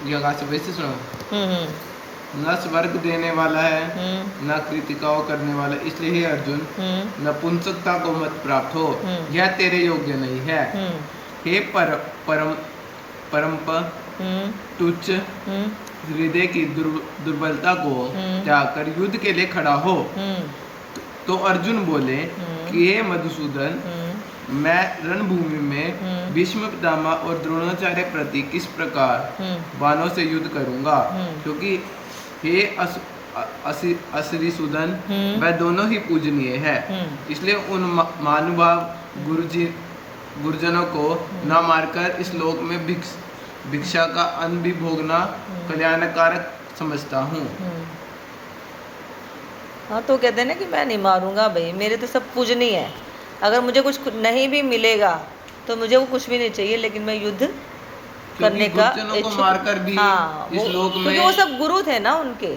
जगह से वैसे सुनो। हम्म न स्वर्ग देने वाला है हम्म न कृतिकाओं करने वाला, इसलिए हे अर्जुन हम्म नपुंसकता को मत प्राप्त हो, हम्म यह तेरे योग्य नहीं है। हम्म हे परम परम हम्म तुच्छ हम्म हृदय की दुर्बलता को हम्म त्याग कर युद्ध के लिए खड़ा हो। हम्म तो अर्जुन बोले हम्म कि हे मधुसूदन, हम्म मैं रणभूमि में हम्म भीष्म पितामह और द्रोणाचार्य प्रति किस प्रकार बाणों से युद्ध करूंगा, क्योंकि हे असुरीसुदन हम्म वह दोनों ही पूजनीय है। इसलिए उन महानुभाव गुरुजनों को न मारकर इस लोक में भिक्षा का अन्न भी भोगना कल्याणकारक समझता हूँ। हाँ, तो कहते हैं ना कि मैं नहीं मारूंगा भाई, मेरे तो सब पूजनीय है। अगर मुझे कुछ नहीं भी मिलेगा तो मुझे वो कुछ भी नहीं चाहिए, लेकिन मैं युद्ध करने का गुरुजनों को मारकर भी हाँ, इस लोक में, क्योंकि वो सब गुरु थे ना उनके,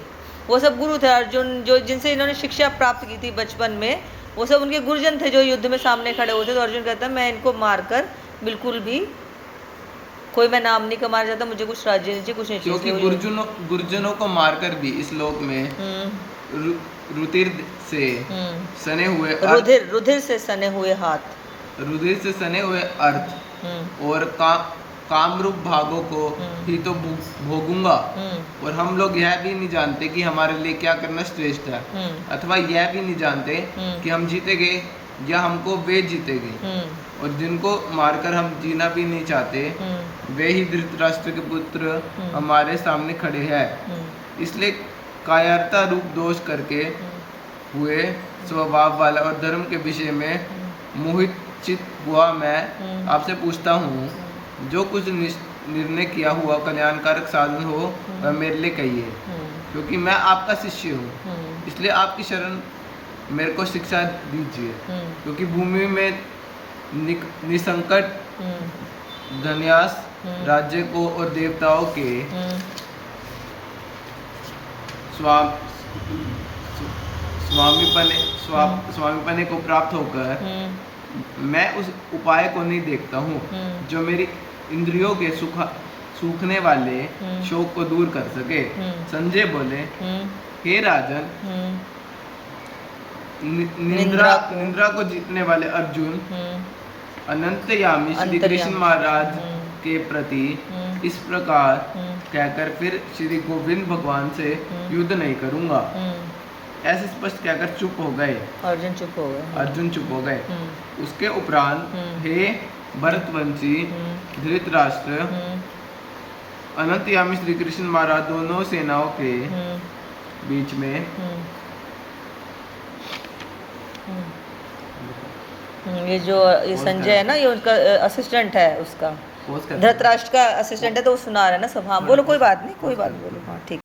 वो सब गुरु थे। अर्जुन जो जिनसे इन्होंने शिक्षा प्राप्त की थी बचपन में, वो सब उनके गुरुजन थे जो युद्ध में सामने खड़े होते। तो अर्जुन कहता है मैं इनको मारकर बिल्कुल भी कोई मैं नाम नहीं कमाना चाहता, मुझे कुछ राज्य नहीं चाहिए, कुछ नहीं चाहिए। क्योंकि गुरुजनों को मारकर भी इस लोक में रुधिर से सने हुए रुधिर से सने हुए हाथ, रुधिर से सने हुए अर्थ और कामरूप भागों को ही तो भोगूंगा। और हम लोग यह भी नहीं जानते कि हमारे लिए क्या करना श्रेष्ठ है, अथवा यह भी नहीं जानते कि हम जीतेंगे या हमको वे जीतेंगे। और जिनको मारकर हम जीना भी नहीं चाहते, वे ही धृतराष्ट्र के पुत्र हमारे सामने खड़े हैं। इसलिए कायरता रूप दोष करके हुए स्वभाव वाला और धर्म के विषय में मोहित चित हुआ मैं आपसे पूछता हूँ, जो कुछ निर्णय किया हुआ कल्याणकारक साधन हो वह मेरे लिए कहिए, क्योंकि मैं आपका शिष्य हूँ। इसलिए आपकी शरण मेरे को शिक्षा दीजिए, क्योंकि भूमि में निसंकट धन्यास राज्य को और देवताओं के स्वामीपने को प्राप्त होकर मैं उस उपाय को नहीं देखता हूँ जो मेरी इंद्रियों के सूखने वाले शोक को दूर कर सके। संजय बोले, हे राजन, निंद्रा को जीतने वाले अर्जुन अनंतयामी श्री कृष्ण महाराज के प्रति इस प्रकार कहकर फिर श्री गोविंद भगवान से युद्ध नहीं करूंगा, ऐसे स्पष्ट कहकर चुप हो गए। अर्जुन चुप हो गए। उसके उपरांत हे भरतवंशी धृतराष्ट्र, अनंतयामी श्री कृष्ण महाराज दोनों सेनाओं के बीच में ये जो ये संजय है ना, ये उनका असिस्टेंट है, उसका धृतराष्ट्र का असिस्टेंट है, तो वो सुना रहा है ना सब। हाँ बोलो, कोई बात नहीं, कोई बात बोलो। हाँ ठीक।